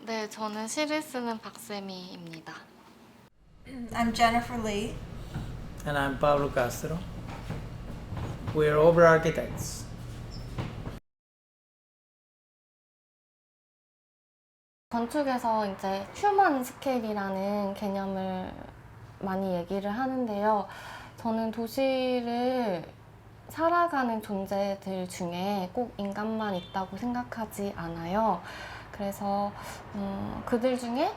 네, 저는 시를 쓰는 박세미입니다. I'm Jennifer Lee. And I'm Pablo Castro. We're OBRA architects. 건축에서 이제 휴먼 스케일이라는 개념을 많이 얘기를 하는데요. 저는 도시를 살아가는 존재들 중에 꼭 인간만 있다고 생각하지 않아요. 그래서 그들 중에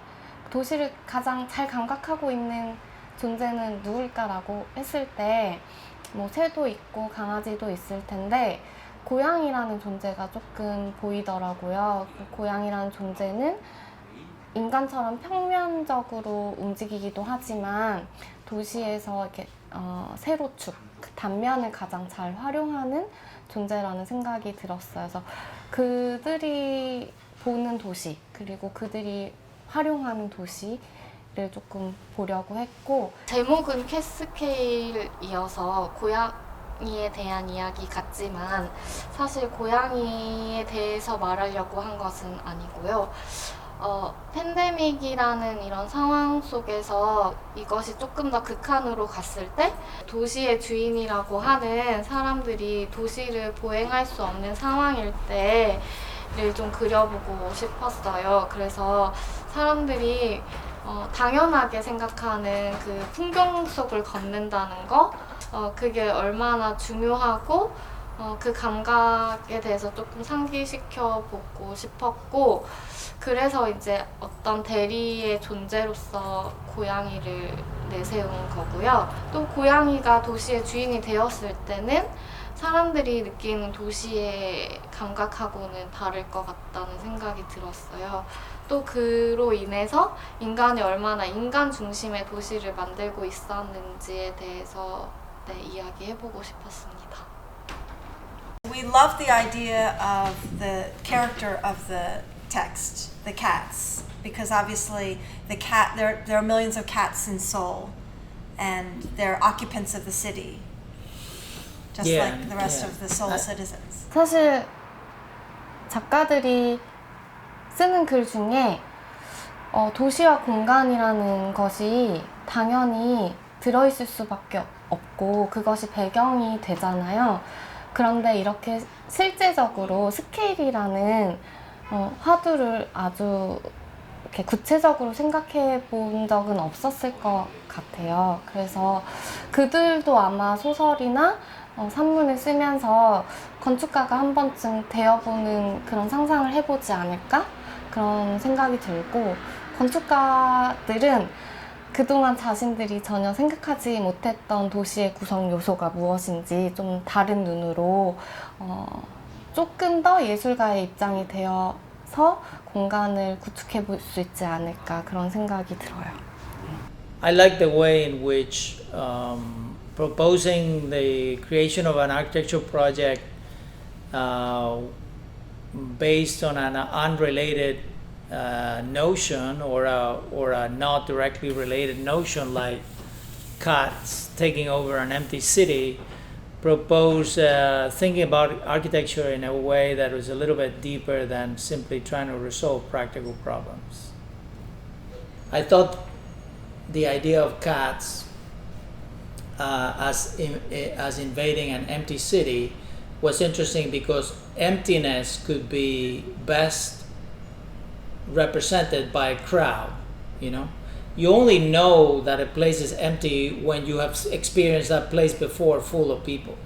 도시를 가장 잘 감각하고 있는 존재는 누굴까라고 했을 때 뭐 새도 있고 강아지도 있을 텐데 고양이라는 존재가 조금 보이더라고요. 고양이라는 존재는 인간처럼 평면적으로 움직이기도 하지만 도시에서 이렇게 세로축, 단면을 가장 잘 활용하는 존재라는 생각이 들었어요. 그래서 그들이 보는 도시, 그리고 그들이 활용하는 도시를 조금 보려고 했고, 제목은 캐스케일이어서 고양이에 대한 이야기 같지만 사실 고양이에 대해서 말하려고 한 것은 아니고요. 팬데믹이라는 이런 상황 속에서 이것이 조금 더 극한으로 갔을 때 도시의 주인이라고 하는 사람들이 도시를 보행할 수 없는 상황일 때를 좀 그려보고 싶었어요. 그래서 사람들이 당연하게 생각하는 그 풍경 속을 걷는다는 거, 그게 얼마나 중요하고 그 감각에 대해서 조금 상기시켜 보고 싶었고, 그래서 이제 어떤 대리의 존재로서 고양이를 내세운 거고요. 또 고양이가 도시의 주인이 되었을 때는 사람들이 느끼는 도시의 감각하고는 다를 것 같다는 생각이 들었어요. 또 그로 인해서 인간이 얼마나 인간 중심의 도시를 만들고 있었는지에 대해서 이야기해보고 싶었습니다. We love the idea of the character of the text, the cats, because obviously there are millions of cats in Seoul, and they're occupants of the city, just like the rest of the Seoul citizens. 사실 작가들이 쓰는 글 중에 도시와 공간이라는 것이 당연히 들어있을 수밖에 없고 그것이 배경이 되잖아요. 그런데 이렇게 실제적으로 스케일이라는 화두를 아주 이렇게 구체적으로 생각해 본 적은 없었을 것 같아요. 그래서 그들도 아마 소설이나 산문을 쓰면서 건축가가 한 번쯤 되어보는 그런 상상을 해보지 않을까? 그런 생각이 들고, 건축가들은 그동안 자신들이 전혀 생각하지 못했던 도시의 구성 요소가 무엇인지 좀 다른 눈으로 조금 더 예술가의 입장이 되어서 공간을 구축해 볼 수 있지 않을까, 그런 생각이 들어요. I like the way in which proposing the creation of an architecture project based on an unrelated notion or a not directly related notion like cats taking over an empty city, propose thinking about architecture in a way that was a little bit deeper than simply trying to resolve practical problems. I thought the idea of cats as invading an empty city was interesting because emptiness could be best represented by a crowd. You only know that a place is empty when you have experienced that place before full of people.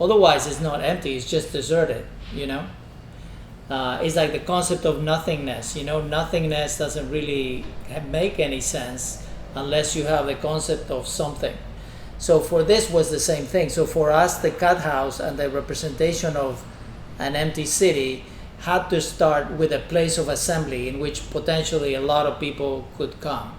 Otherwise it's not empty, it's just deserted. It's like the concept of nothingness. Nothingness doesn't really make any sense unless you have the concept of something. So for this was the same thing. So for us, the cat house and the representation of an empty city had to start with a place of assembly in which potentially a lot of people could come.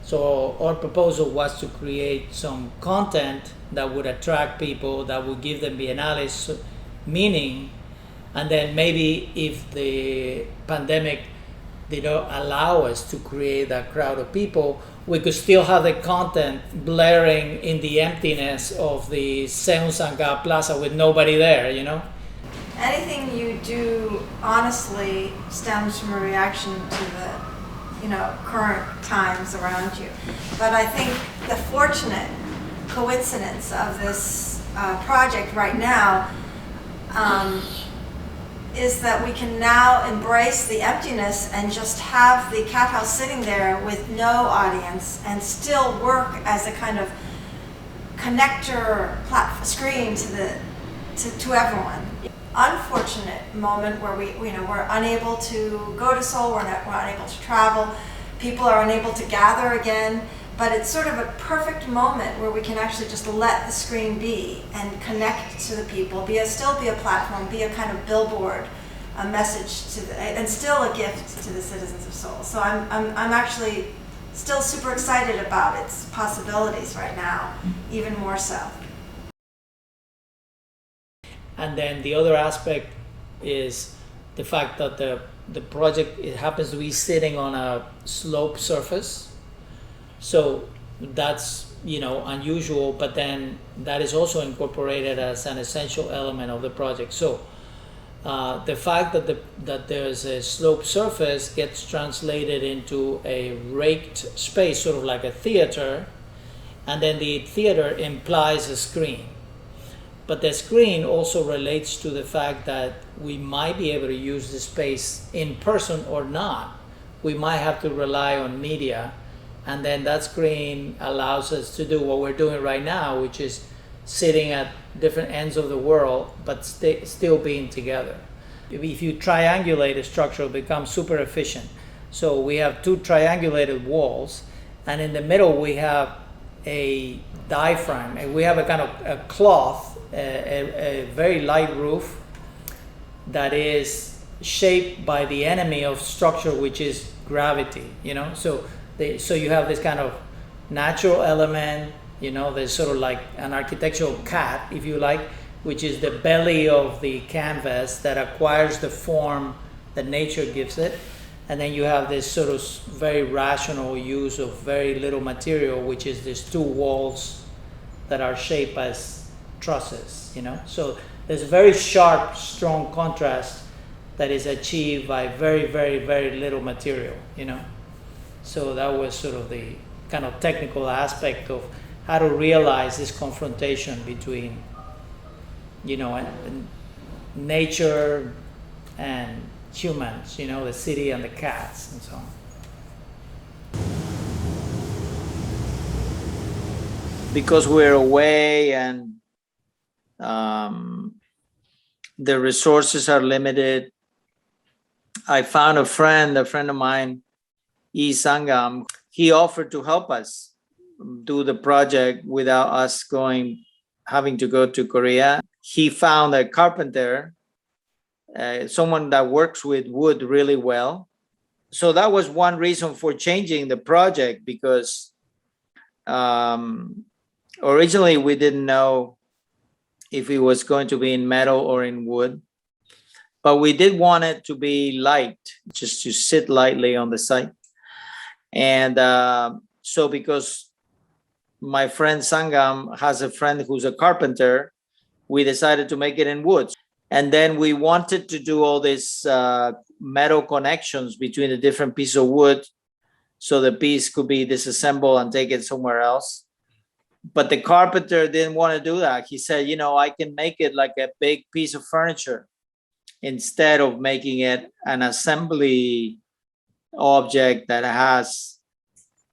So our proposal was to create some content that would attract people, that would give them biennales meaning, and then maybe if the pandemic did not allow us to create that crowd of people, we could still have the content blaring in the emptiness of the Seonsanga Plaza with nobody there, anything you do honestly stems from a reaction to the, current times around you. But I think the fortunate coincidence of this project right now is that we can now embrace the emptiness and just have the cat house sitting there with no audience and still work as a kind of connector screen to everyone. Unfortunate moment where we're unable to go to Seoul, we're unable to travel, people are unable to gather again, but it's sort of a perfect moment where we can actually just let the screen be and connect to the people, still be a platform, be a kind of billboard, a message and still a gift to the citizens of Seoul. So I'm actually still super excited about its possibilities right now, even more so. And then the other aspect is the fact that the project, it happens to be sitting on a slope surface. So that's, unusual, but then that is also incorporated as an essential element of the project. So the fact that there's a slope surface gets translated into a raked space, sort of like a theater, and then the theater implies a screen. But the screen also relates to the fact that we might be able to use the space in person or not. We might have to rely on media, and then that screen allows us to do what we're doing right now, which is sitting at different ends of the world, but still being together. If you triangulate a structure, it becomes super efficient. So we have two triangulated walls, and in the middle we have a diaphragm, and we have a kind of a cloth, a very light roof that is shaped by the enemy of structure, which is gravity. So you have this kind of natural element. There's sort of like an architectural cat, if you like, which is the belly of the canvas that acquires the form that nature gives it. And then you have this sort of very rational use of very little material, which is these two walls that are shaped as trusses, So there's a very sharp, strong contrast that is achieved by very, very, very little material, So that was sort of the kind of technical aspect of how to realize this confrontation between, nature and humans, the city and the cats and so on. Because we're away and the resources are limited, I found a friend of mine, E. Sangam. He offered to help us do the project without us having to go to Korea. He found a carpenter, someone that works with wood really well. So that was one reason for changing the project, because originally we didn't know if it was going to be in metal or in wood, but we did want it to be light, just to sit lightly on the site. And so because my friend Sangam has a friend who's a carpenter, we decided to make it in wood. And then we wanted to do all these metal connections between the different pieces of wood, so the piece could be disassembled and take it somewhere else. But the carpenter didn't want to do that. He said, I can make it like a big piece of furniture instead of making it an assembly object that has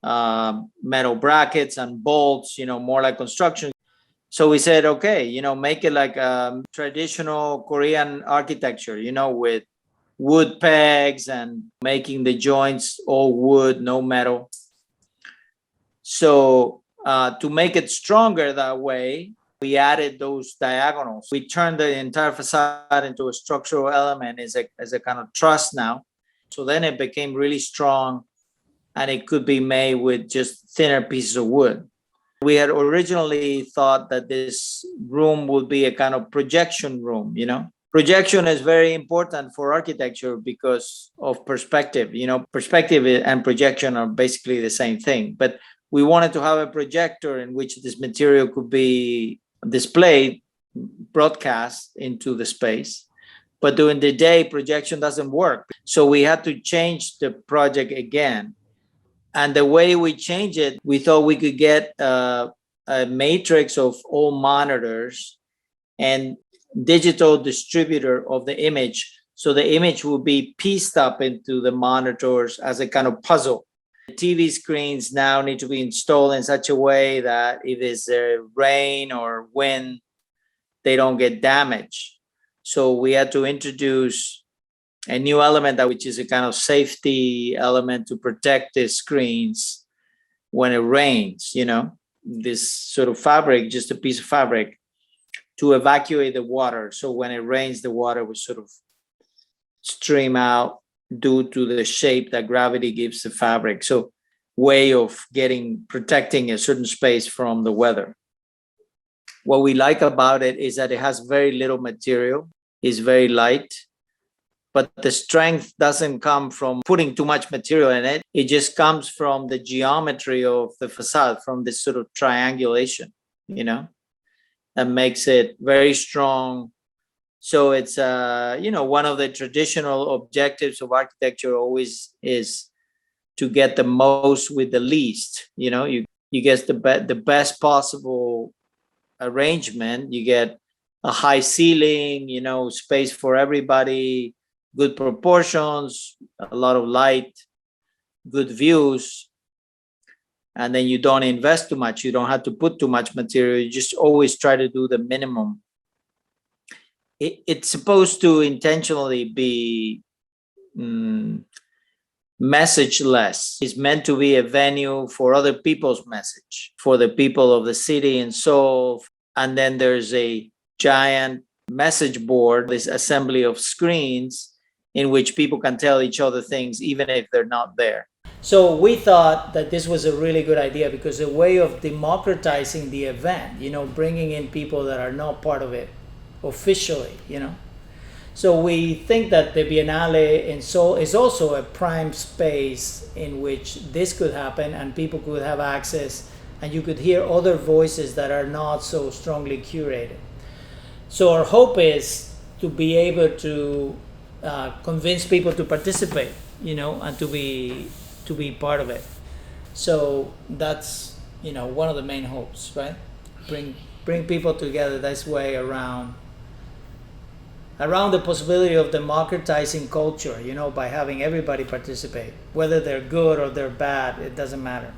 metal brackets and bolts, more like construction. So we said, okay, make it like a traditional Korean architecture, with wood pegs and making the joints all wood, no metal. So to make it stronger that way, we added those diagonals. We turned the entire facade into a structural element as a kind of truss now. So then it became really strong, and it could be made with just thinner pieces of wood. We had originally thought that this room would be a kind of projection room, Projection is very important for architecture because of perspective. Perspective and projection are basically the same thing. But we wanted to have a projector in which this material could be displayed, broadcast into the space. But during the day, projection doesn't work. So we had to change the project again. And the way we changed it, we thought we could get a matrix of all monitors and digital distributor of the image. So the image will be pieced up into the monitors as a kind of puzzle. The TV screens now need to be installed in such a way that if it's rain or wind, they don't get damaged. So we had to introduce a new element which is a kind of safety element to protect the screens when it rains, this sort of fabric, just a piece of fabric to evacuate the water. So when it rains, the water will sort of stream out due to the shape that gravity gives the fabric. So way of protecting a certain space from the weather. What we like about it is that it has very little material, it's very light, but the strength doesn't come from putting too much material in it. It just comes from the geometry of the facade, from this sort of triangulation, that makes it very strong. So it's, one of the traditional objectives of architecture always is to get the most with the least. You get the best possible arrangement. You get a high ceiling, space for everybody, good proportions, a lot of light, good views. And then you don't invest too much. You don't have to put too much material. You just always try to do the minimum. It's supposed to intentionally be messageless. It's meant to be a venue for other people's message, for the people of the city and Seoul. And then there's a giant message board, this assembly of screens in which people can tell each other things even if they're not there. So we thought that this was a really good idea because a way of democratizing the event, bringing in people that are not part of it officially, So we think that the Biennale in Seoul is also a prime space in which this could happen and people could have access and you could hear other voices that are not so strongly curated. So our hope is to be able to convince people to participate, and to be part of it. So that's, one of the main hopes, right? Bring people together this way around the possibility of democratizing culture, by having everybody participate. Whether they're good or they're bad, it doesn't matter.